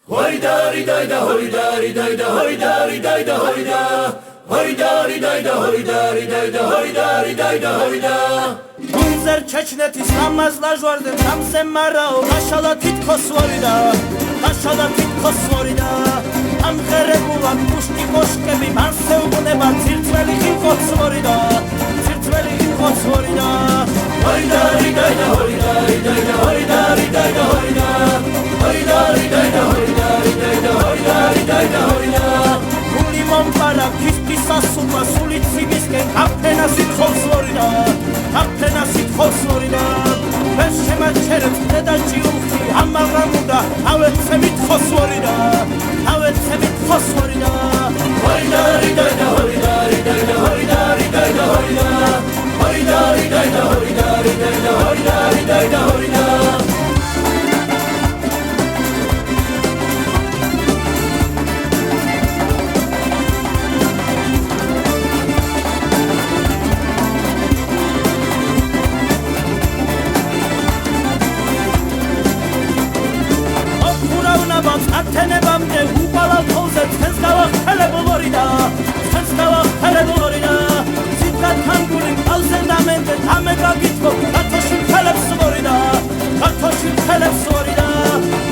Hoidari dayda hoidari dayda hoidari dayda hoida Hoidari dayda hoidari dayda hoidari dayda hoida Unzer Çeçnetis namazlar vardı tam sen mara o maşallah titkos vorida maşallah titkos vorida am kherebulan pushti koshkebi man sevguneba tirtveli inkots vorida tirtveli inkots vorida Hoidari dayda hoidari dayda hoidari dayda hoida Hoidari dayda hoidari dayda hoidari dayda hoida Ulimon para kisti sasupa sulici misken kaptena sitkhos vorida kaptena sitkhos vorida Veşema çeret deda ciuxi amagamuda avet semit khos vorida avet semit khos vorida Hoidari dayda hoidari dayda hoidari dayda hoida Hoidari dayda hoidari dayda hoidari dayda hoida Ათენებამდე უყალა თოლზე თქვენს გავახელებ ვორიდა თქვენს გავახელებ ვორიდა სიტყვა თანგული ყალზე დამენდე თამე გაგიწყო ქართოში ხელებს ვორიდა ქართოში ხელებს ვორიდა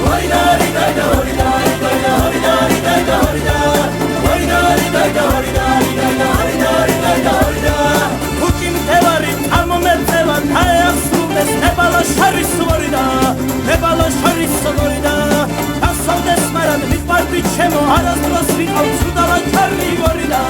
Hoidari dayda hoidari dayda hoidari dayda hoida Hoidari dayda hoidari dayda hoidari dayda hoida უჭი მთევარი წარმომეწევა დაეახსრულდეს ნებალა შარის ვორიდა ნებალა შარის ვორიდა დასავდეს მარად მიყვარდი ჩემო არასდროს ვიყავ ცუდალა ჩარლი ვორიდა